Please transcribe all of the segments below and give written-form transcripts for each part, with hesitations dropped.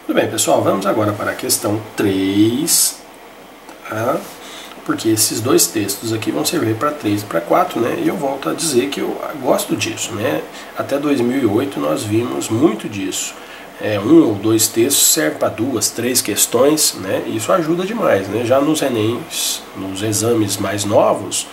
Tudo bem, pessoal, vamos agora para a questão 3, tá? Porque esses dois textos aqui vão servir para 3 e para 4, né? E eu volto a dizer que eu gosto disso, né? Até 2008 nós vimos muito disso. Um ou dois textos servem para 2, 3 questões, né? E isso ajuda demais, né? Já nos Enems, nos exames mais novos,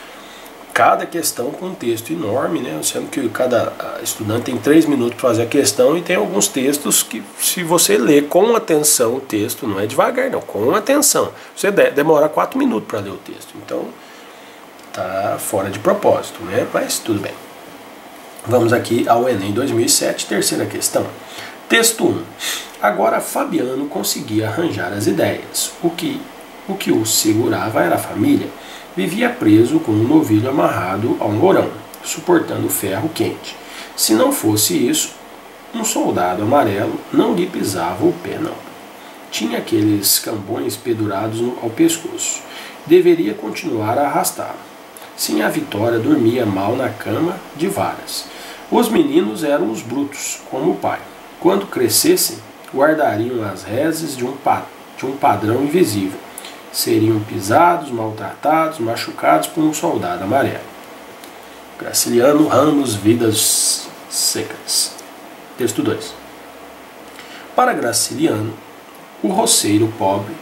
cada questão com um texto enorme, né? Sendo que cada estudante tem 3 minutos para fazer a questão, e tem alguns textos que, se você ler com atenção o texto, não é devagar não, com atenção, você demora 4 minutos para ler o texto. Então tá fora de propósito, né? Mas tudo bem. Vamos aqui ao Enem 2007, terceira questão. Texto 1. Agora Fabiano conseguia arranjar as ideias. O que o segurava era a família. Vivia preso com um novilho amarrado a um morão, suportando ferro quente. Se não fosse isso, um soldado amarelo não lhe pisava o pé, não. Tinha aqueles cambões pendurados ao pescoço. Deveria continuar a arrastá-lo. Sim, a Vitória dormia mal na cama de varas. Os meninos eram os brutos, como o pai. Quando crescessem, guardariam as reses de um padrão invisível. Seriam pisados, maltratados, machucados por um soldado amarelo. Graciliano Ramos, Vidas Secas. Texto 2. Para Graciliano, o roceiro pobre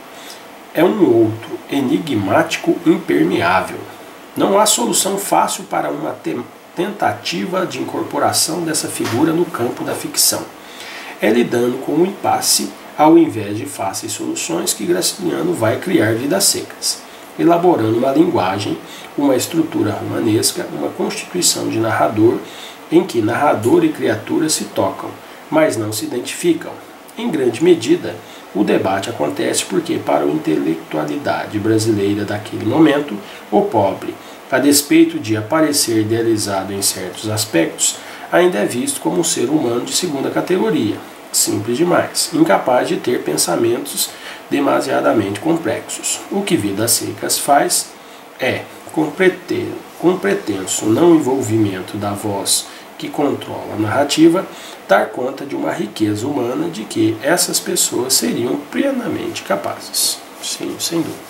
é um outro enigmático impermeável. Não há solução fácil para uma tentativa de incorporação dessa figura no campo da ficção. É lidando com o impasse, ao invés de fáceis soluções, que Graciliano vai criar Vidas Secas, elaborando uma linguagem, uma estrutura romanesca, uma constituição de narrador, em que narrador e criatura se tocam, mas não se identificam. Em grande medida, o debate acontece porque, para a intelectualidade brasileira daquele momento, o pobre, a despeito de aparecer idealizado em certos aspectos, ainda é visto como um ser humano de segunda categoria, simples demais, incapaz de ter pensamentos demasiadamente complexos. O que Vidas Secas faz é, com pretenso não envolvimento da voz que controla a narrativa, dar conta de uma riqueza humana de que essas pessoas seriam plenamente capazes. Sim, sem dúvida.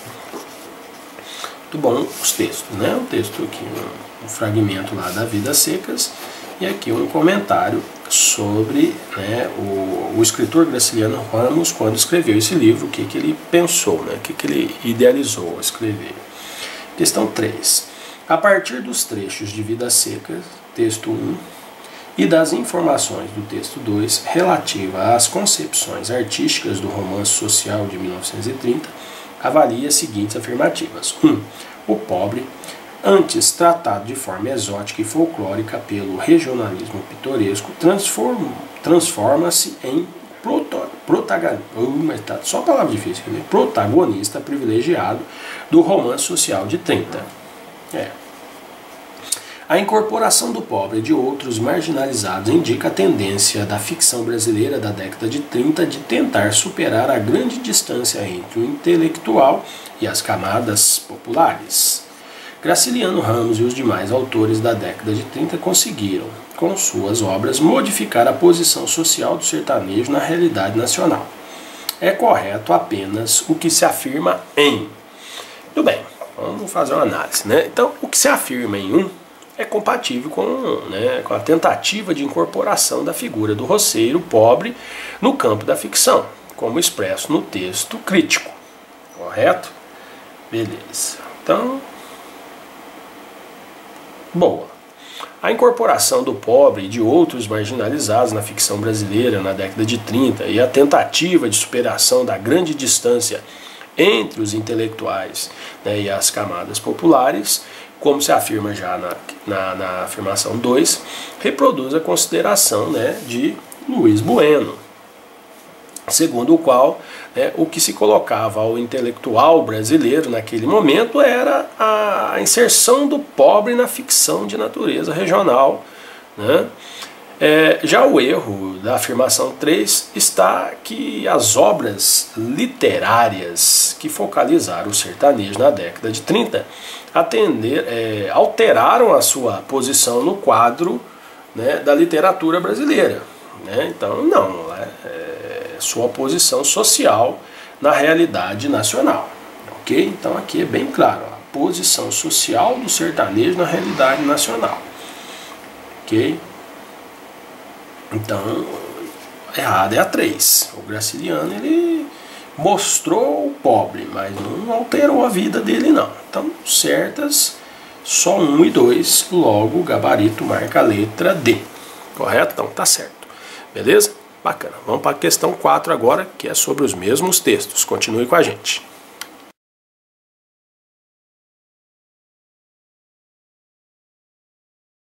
Muito bom os textos, né? O texto aqui, um fragmento lá da Vidas Secas, e aqui um comentário sobre, né, o escritor Graciliano Ramos, quando escreveu esse livro, o que ele pensou, né, o que ele idealizou ao escrever. Questão 3. A partir dos trechos de Vidas Secas, texto 1, e das informações do texto 2, relativa às concepções artísticas do romance social de 1930, avalie as seguintes afirmativas. 1. O pobre, antes tratado de forma exótica e folclórica pelo regionalismo pitoresco, transforma-se em protagonista privilegiado do romance social de 30. A incorporação do pobre e de outros marginalizados indica a tendência da ficção brasileira da década de 30 de tentar superar a grande distância entre o intelectual e as camadas populares. Graciliano Ramos e os demais autores da década de 30 conseguiram, com suas obras, modificar a posição social do sertanejo na realidade nacional. É correto apenas o que se afirma em... Tudo bem, vamos fazer uma análise, né? Então, o que se afirma em 1 é compatível com a tentativa de incorporação da figura do roceiro pobre no campo da ficção, como expresso no texto crítico. Correto? Beleza. Então... Boa. A incorporação do pobre e de outros marginalizados na ficção brasileira na década de 30 e a tentativa de superação da grande distância entre os intelectuais, né, e as camadas populares, como se afirma já na afirmação 2, reproduz a consideração, né, de Luiz Bueno, segundo o qual, né, o que se colocava ao intelectual brasileiro naquele momento era a inserção do pobre na ficção de natureza regional, né? Já o erro da afirmação 3 está que as obras literárias que focalizaram o sertanejo na década de 30 alteraram a sua posição no quadro, né, da literatura brasileira, né? Então, não, sua posição social na realidade nacional. Ok? Então aqui é bem claro, a posição social do sertanejo na realidade nacional. Ok? Então, errado é a 3. O Graciliano, ele mostrou o pobre, mas não alterou a vida dele não. Então, certas, só 1 e 2, logo o gabarito marca a letra D. Correto? Então, tá certo. Beleza? Bacana. Vamos para a questão 4 agora, que é sobre os mesmos textos. Continue com a gente.